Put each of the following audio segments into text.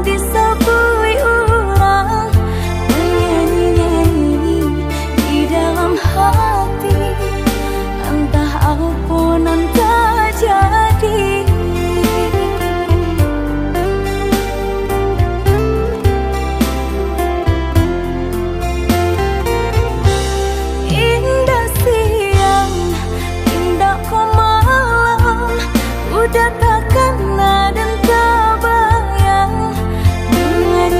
disapui orang, menyanyi-nyanyi di dalam hati, entah apa nan terjadi. Indah siang, indah kau malam, udah takkan dan terbayang dengan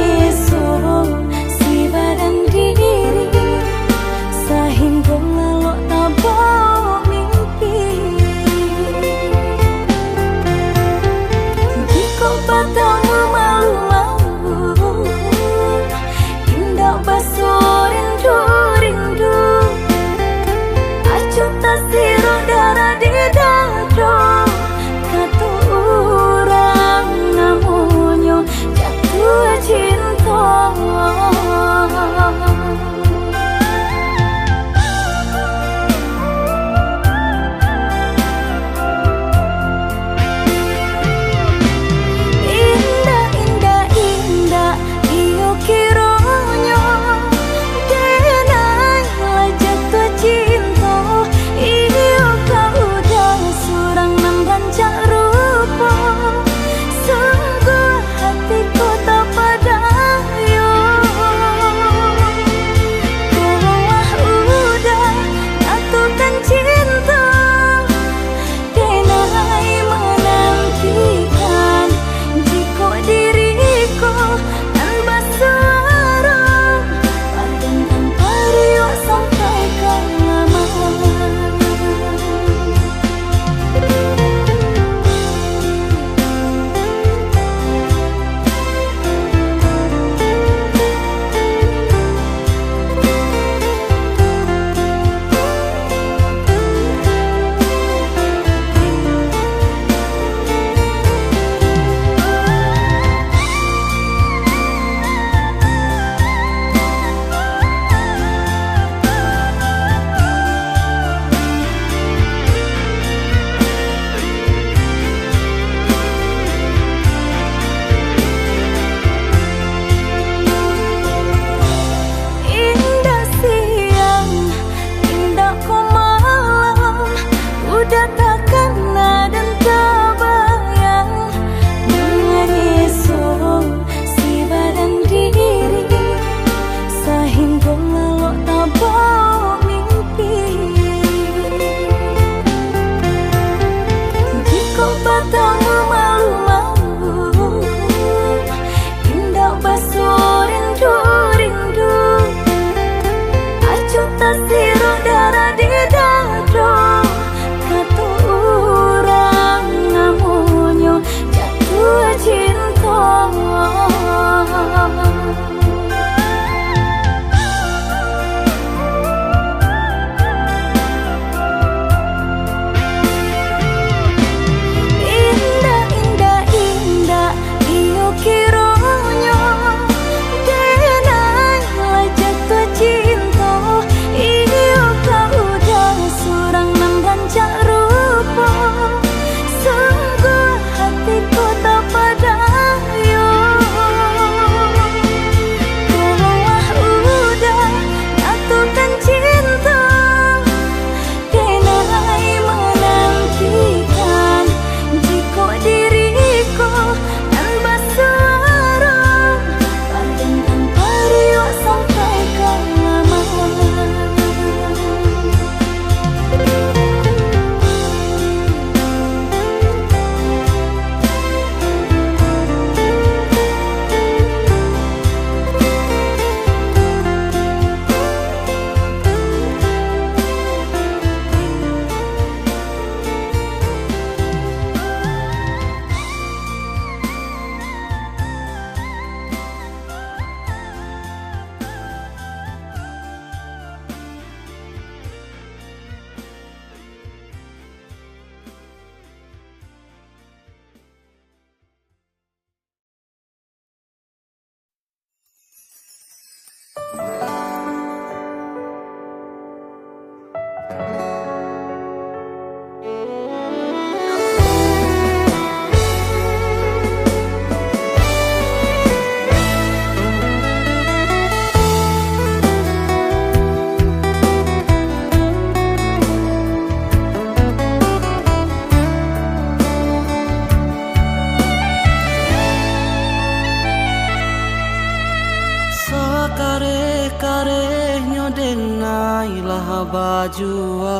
barehnya denailah bajua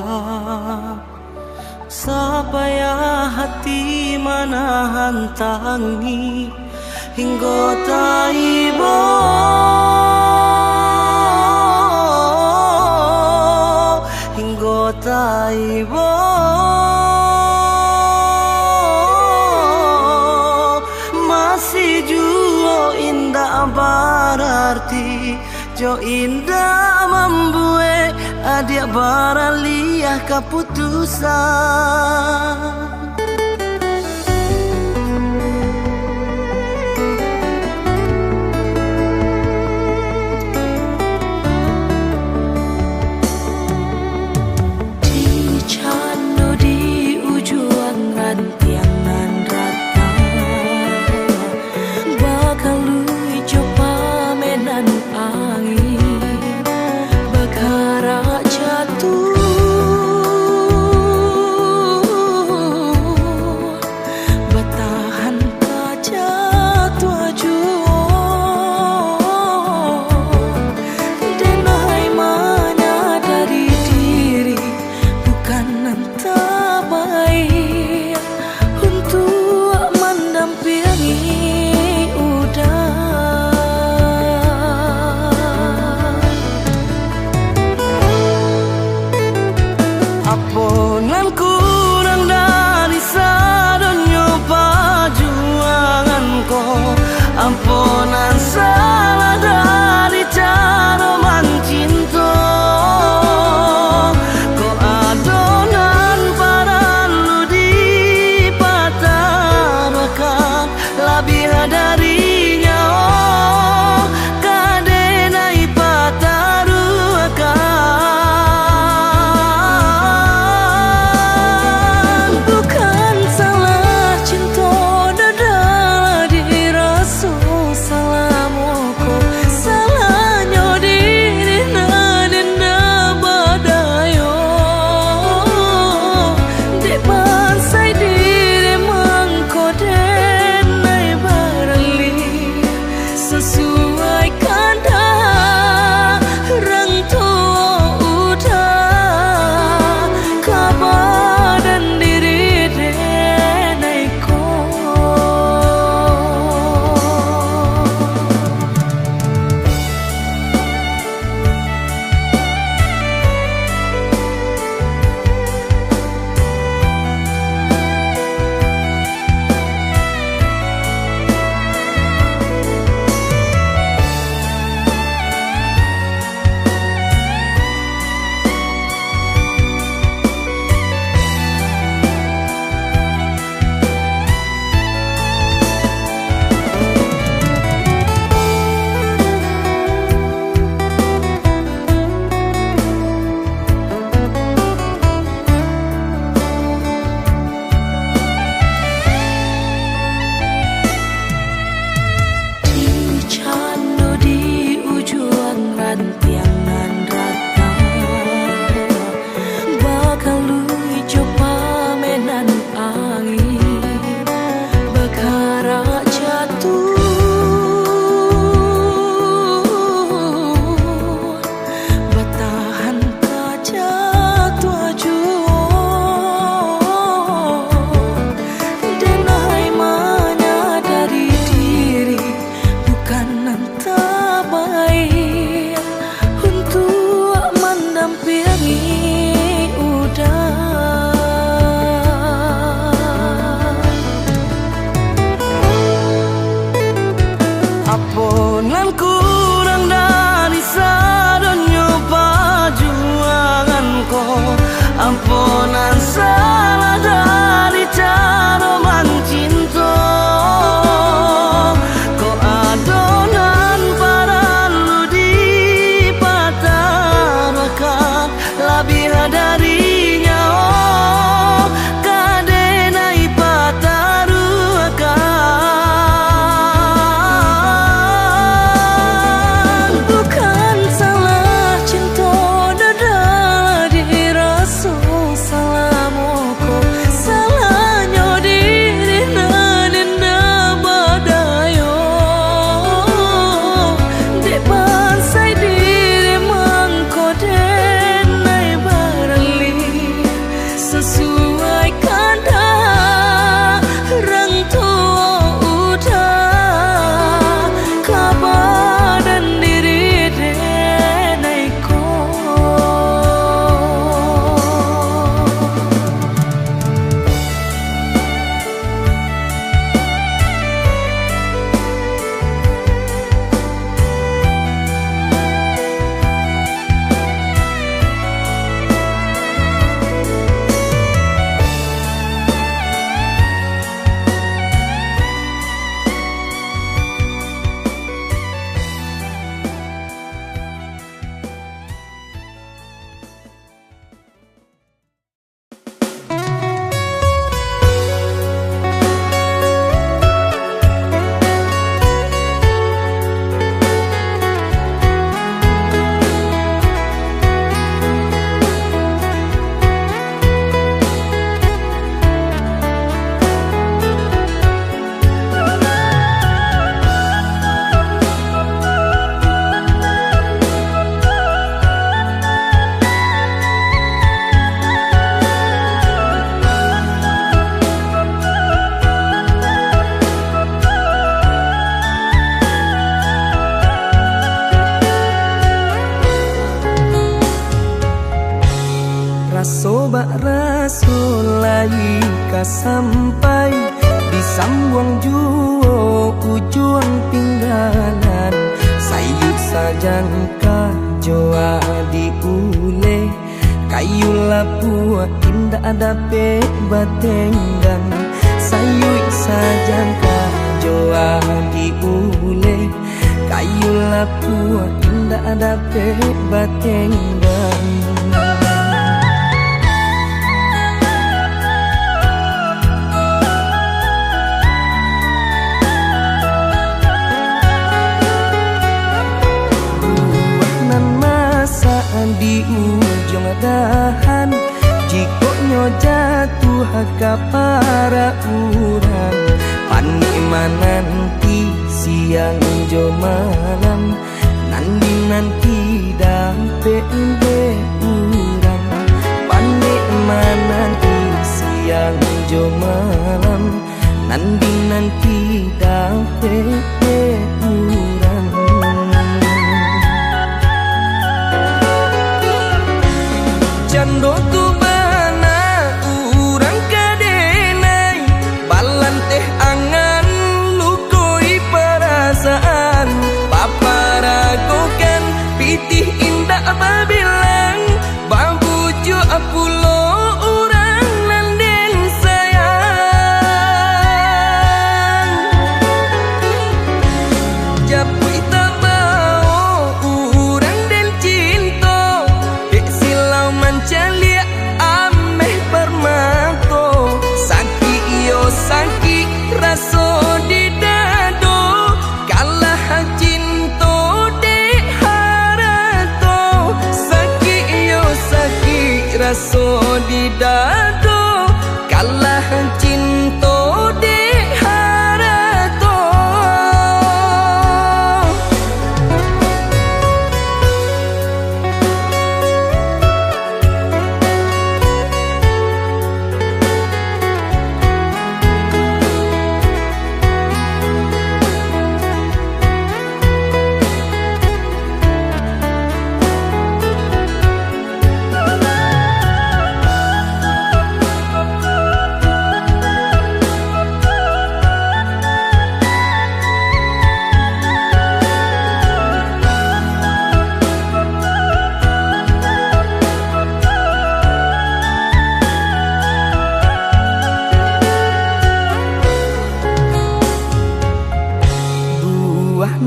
supaya hati manahan tangi hingga taibo hingga taibo masih jua indah berarti jo indah membuat adik baraliah keputusan. Aponan kurang dari sadonyo perjuanganku, ampunan salah dari cara mencinta. Ko adonan paralu di patah maka lebih darinya kadenai patah Aponan kurang dari sadonyo perjuanganku, ampunan salah dari cara mencinta. Ko adonan paralu di patah maka lebih darinya kadenai patah Bukan salah cinta dada di rasa salah sampai di sambuang juo ujung pinggalan sayu sajangka joa diule kayu lapua indah ada pe batenggang sayu sajangka joa diule kayu lapua indah ada pe batenggang. Di ujung dahan jikonya jatuh ke para urang panima nanti siang jo malam nanti dampe urang panima nanti siang jo malam nanti dampe urang. Jando tu bana urang kadenai balan teh angan lukoi perasaan paparagokan pitih indah babilang babuju apulo urang nanden sayang japui tabao urang den cinta dek silau mancalia ameh permato saki iyo saki raso di dado kalah cinta dek harato saki iyo saki raso di dado kalah cinta dek harato.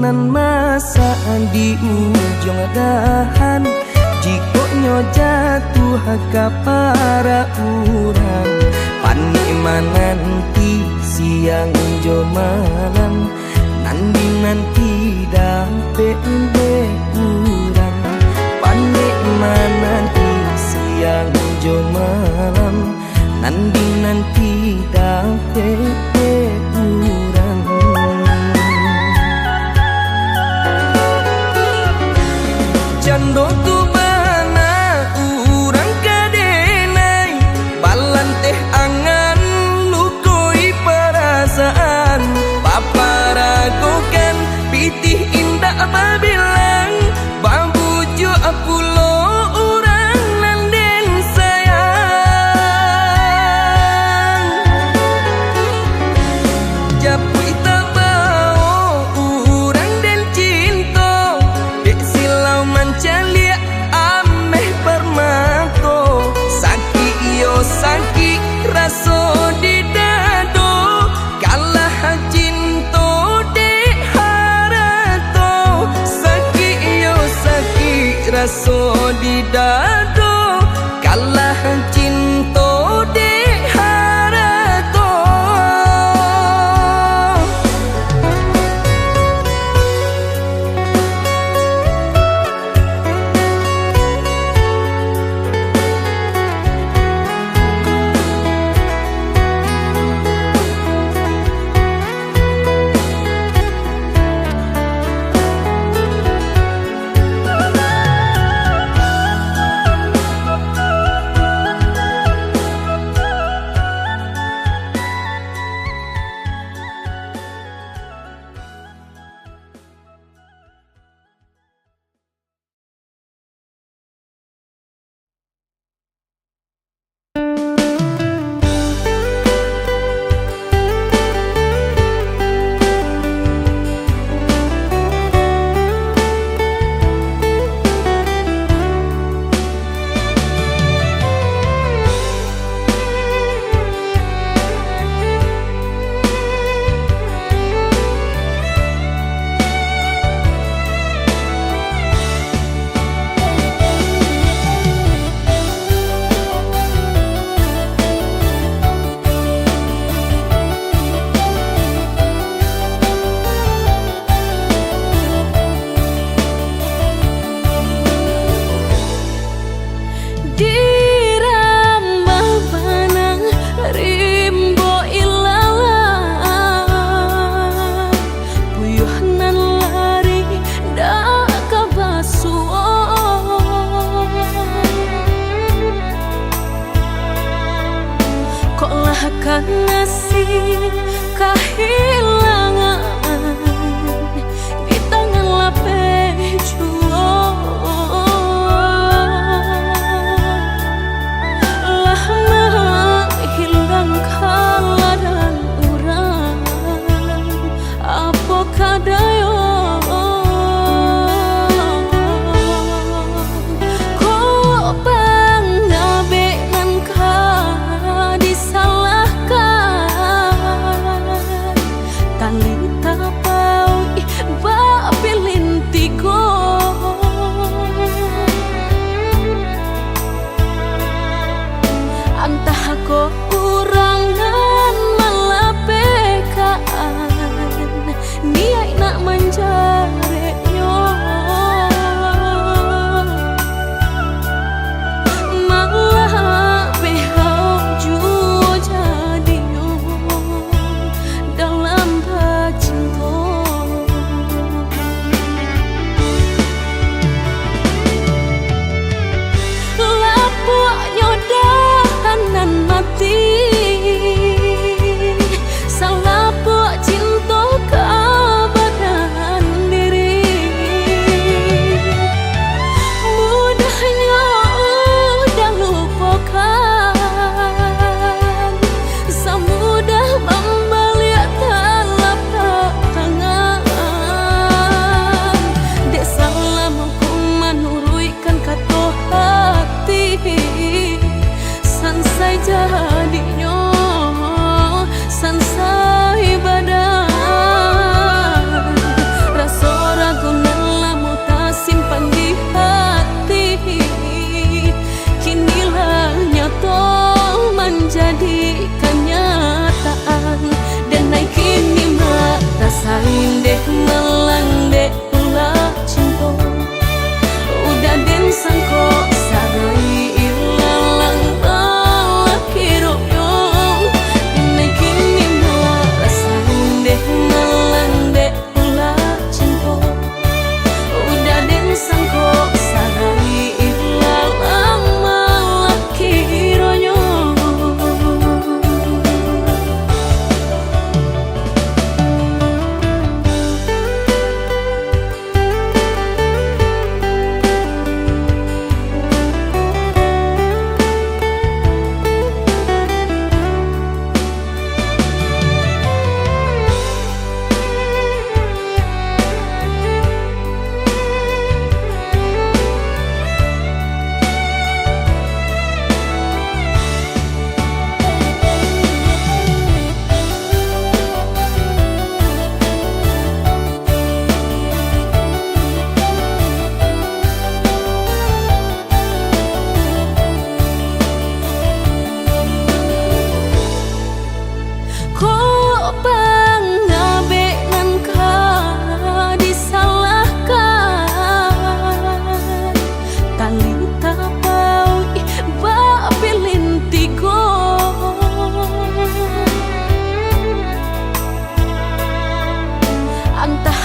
Nan masa di ujung dahan jikonya jatuh ke para urang panima nanti siang jo malam nanti dampe urang panima nanti siang jo malam nanti dampe urang. Jando tu bana urang kadenai balan teh angan lukoi perasaan paparagokan pitih indah babilang babuju apulo urang nanden sayang japui tabao urang den cinta dek silau mancalia ameh permato saki iyo saki raso di dado kalah cinta dek harato saki iyo saki raso di dado kalah cinta dek harato.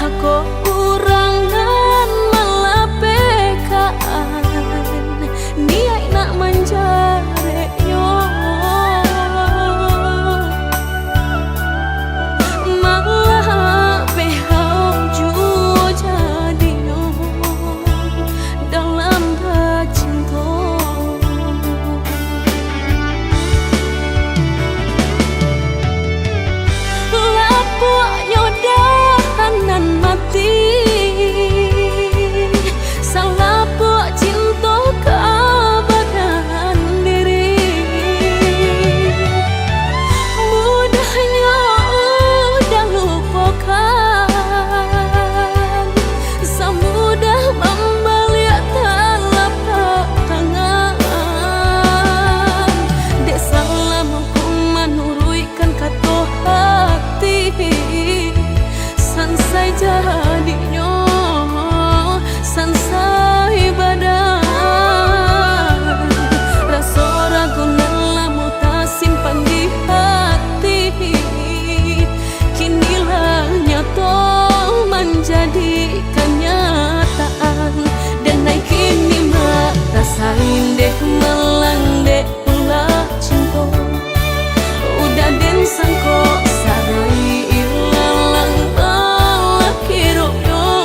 Aku kurangan malah pekaan dia nak menjareknya malah behau jua jadinya dalam bercinta. Lapuknya dahanan mati salapuk cinta keabadian diri mudahnya udah lupakan semudah membalik telapak tangan dek salam hukuman nuruikan kata hati sansai jadinya sansai badan rasa ragu nelamu tak simpan di hati kinilah nyata menjadi kenyataan dan naik kini mak rasain deh melang deh ulah cinta udah den sangko sarai ilalang balak hirupnya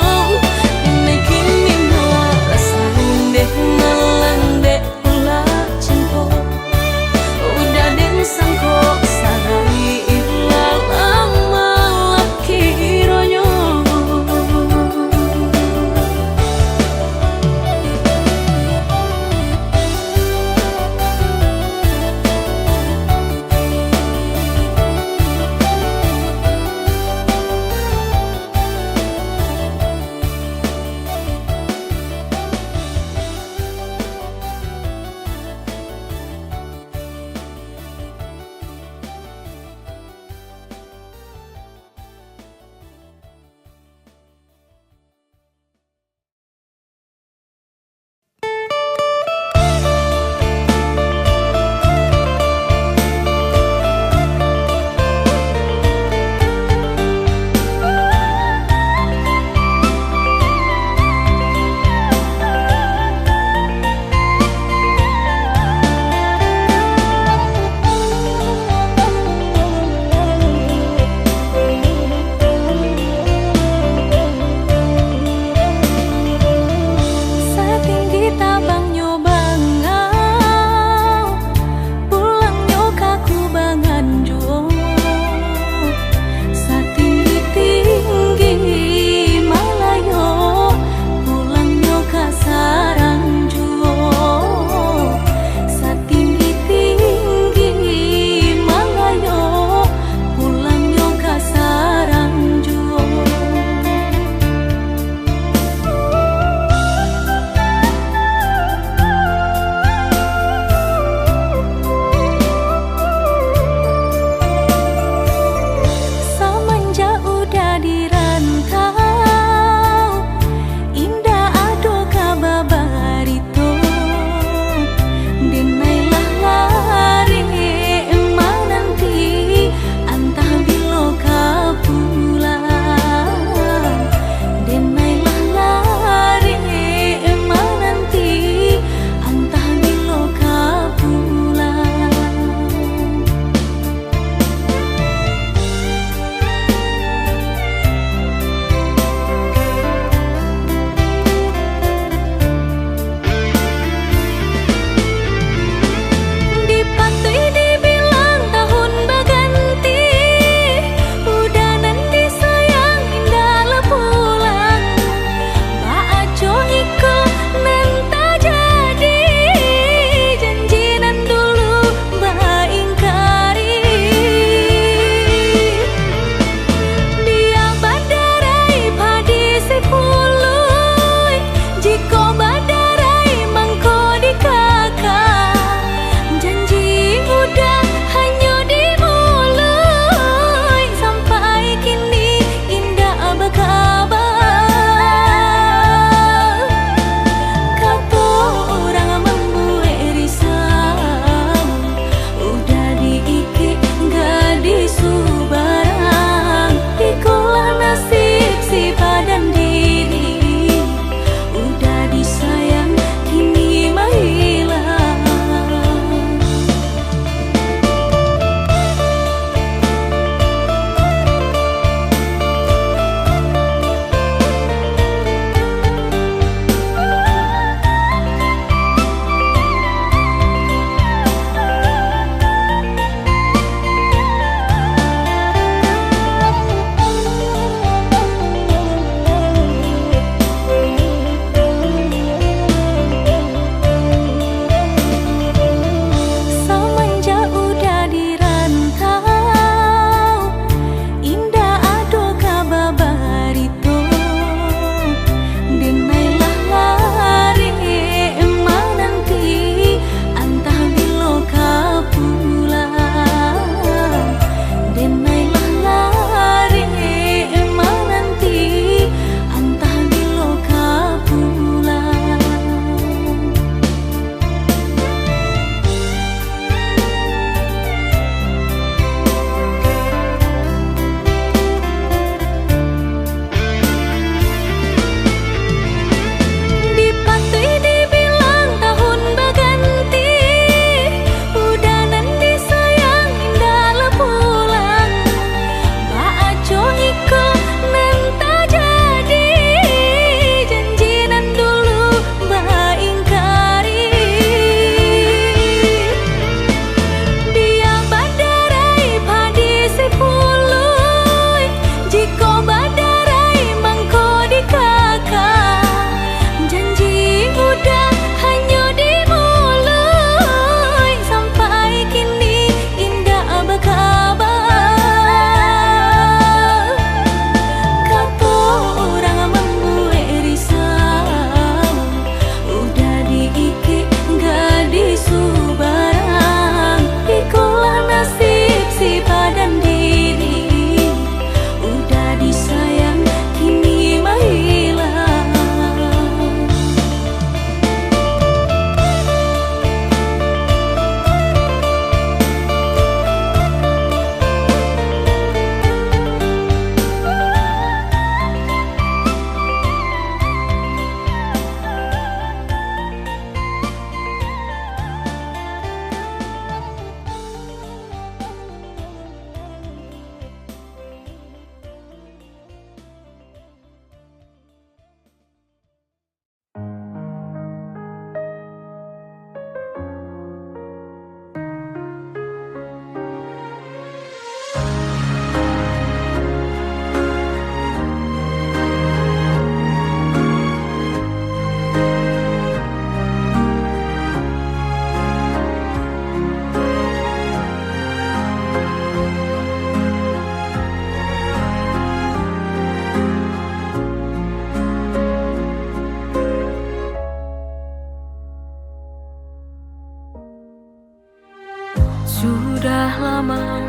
lama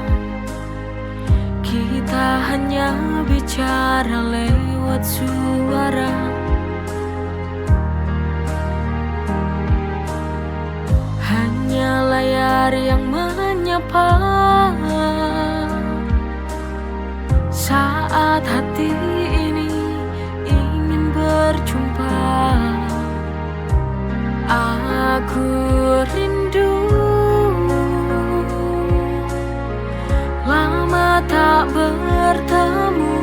kita hanya bicara lewat suara. Hanya layar yang menyapa saat hati ini ingin berjumpa. Aku rindu lama tak bertemu.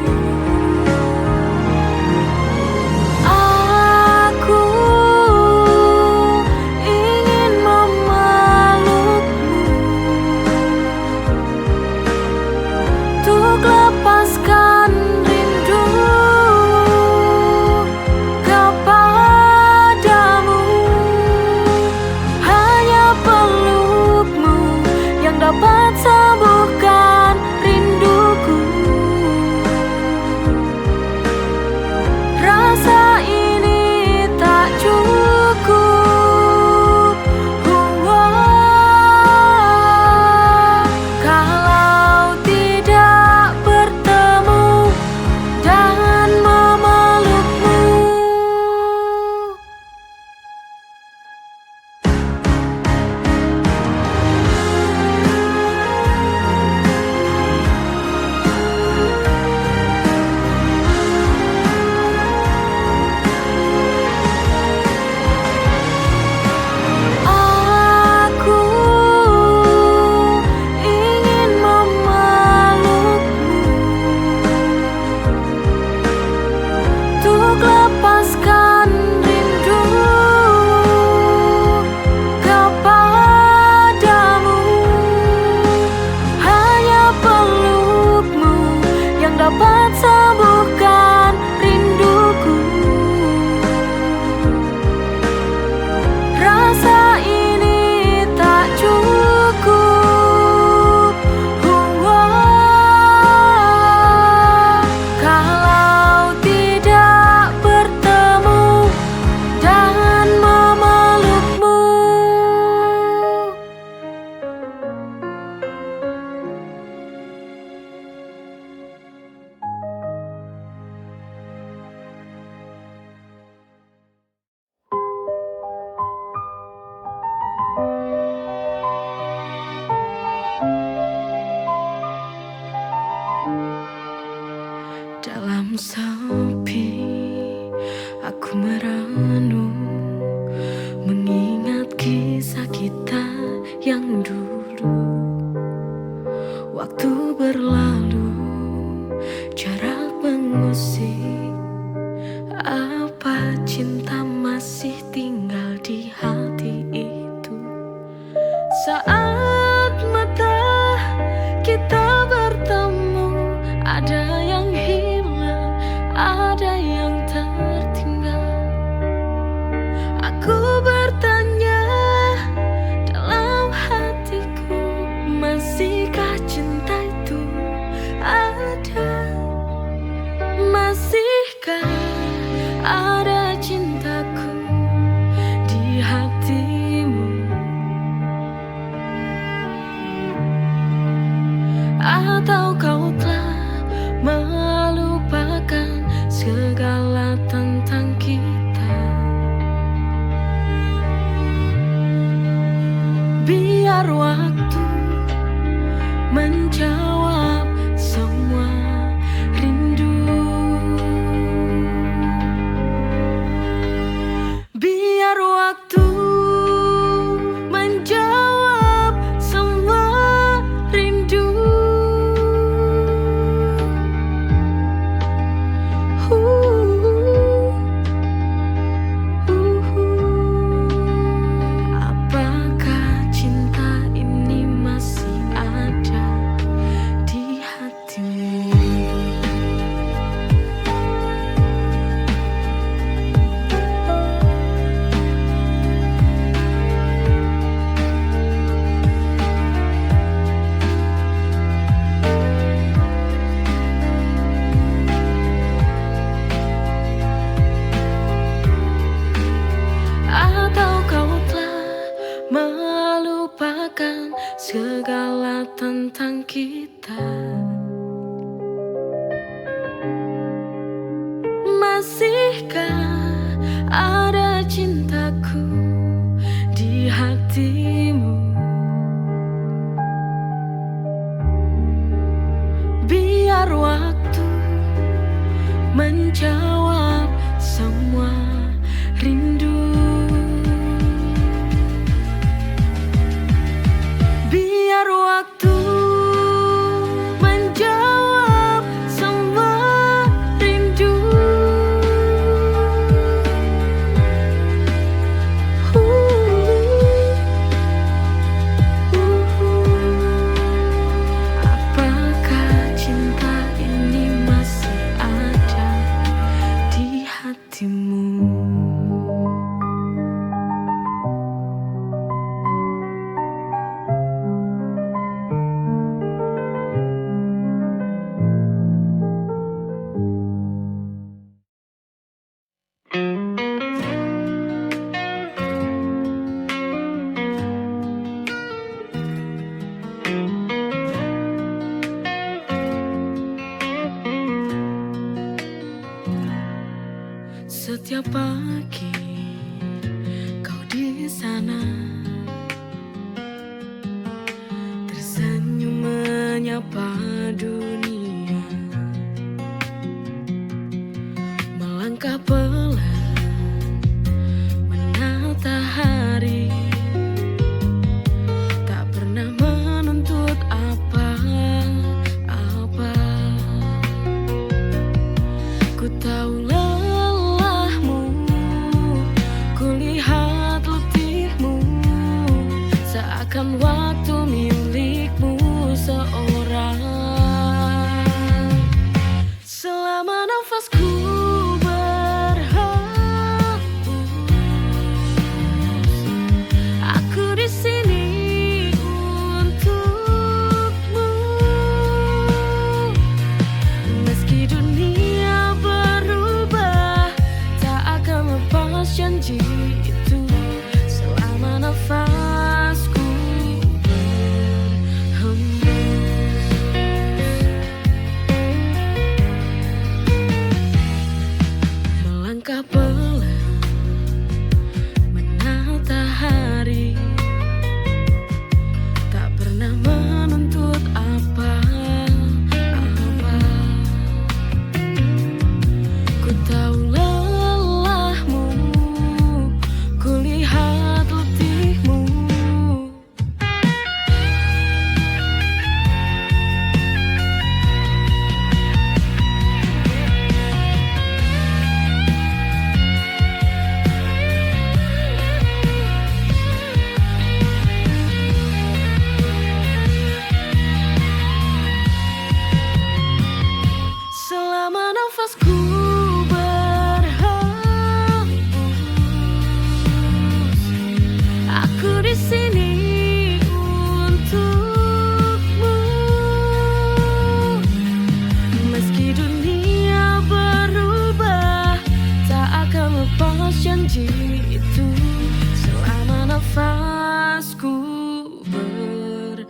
Aku ingin memelukmu untuk lepaskan rindu kepadamu. Hanya pelukmu yang dapat sembuhkan rinduku. Rasa ini tak cukup. Kalau tidak bertemu dan memelukmu. Aku ingin memelukmu untuk lepaskan rindu kepadamu. Hanya pelukmu yang dapat sembuhkan rinduku. Rasa ini tak cukup. Kalau tidak bertemu dan memelukmu. Dalam sepi, aku merenung, mengingat kisah kita yang dulu. Waktu berlalu, jarak mengusik. Apa cinta masih tinggal di hati itu? Saat mata kita bertemu, ada yang hilang, ada yang tertinggal. Aku bertanya dalam hatiku, masihkah cinta itu ada? Masihkah ada cintaku di hatimu? Atau kau telah melupakan segala tentang kita? Biar waktu menjawab semua rindu. Biar waktu menjawab semua rindu. Apakah cinta ini tentang kita. Masihkah ada cintaku di hatimu? Biar waktu menjawab semua rindu. Biar waktu menjawab semua rindu. Apakah cinta ini masih ada di hatimu? Setiap pagi kau di sana tersenyum menyapa dunia, melangkah pelan menata hari, tak pernah menuntut apa-apa. Ku tahu seakan waktu milikmu seorang. Selama nafasku berhembus, aku di sini untukmu. Meski dunia berubah, tak akan lepas janji itu. Selama nafasku melangkah pelan menata hari, tak pernah menuntut apa-apa. Ku tahu lelahmu, ku lihat letihmu. Selama nafasku berhembus, aku di sini untukmu. Meski dunia berubah, tak akan lepas janji itu. Selama nafasku berhembus.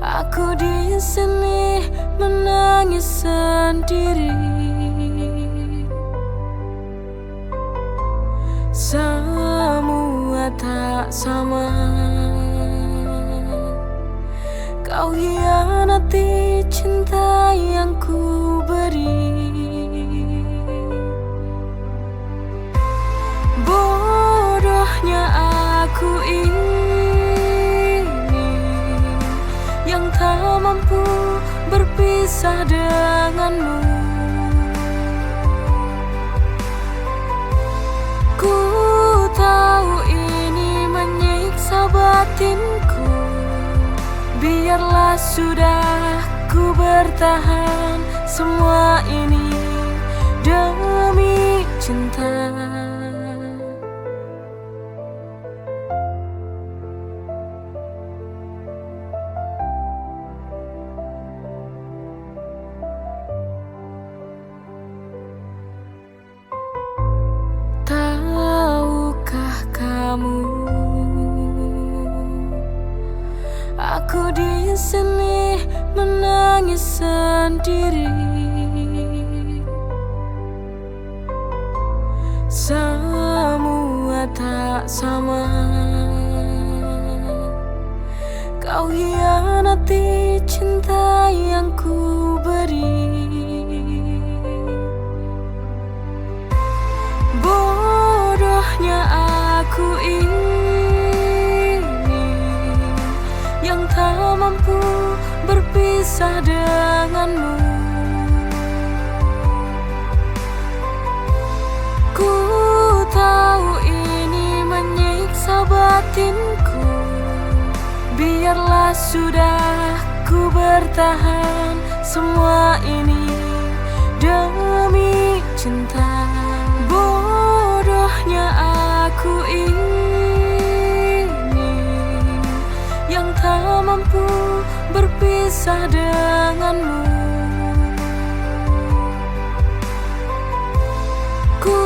Aku di sini menangis sendiri. Semua tak sama. Kau hianati cinta yang ku beri. Bodohnya aku ini yang tak mampu berpisah denganmu. Ku tahu ini menyiksa batinku. Biarlah sudah ku bertahan semua ini demi cinta. Tahukah kamu, aku di sini menangis sendiri. Semua tak sama. Kau hianati cinta yang ku beri. Bodohnya aku ini yang tak mampu berpisah denganmu. Ku tahu ini menyiksa batinku. Biarlah sudah ku bertahan semua ini demi cinta. Bodohnya aku ini yang tak mampu berpisah denganmu. Ku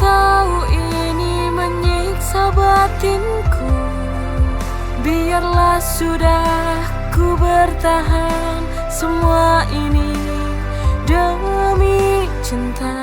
tahu ini menyiksa batinku. Biarlah sudah ku bertahan semua ini demi cinta.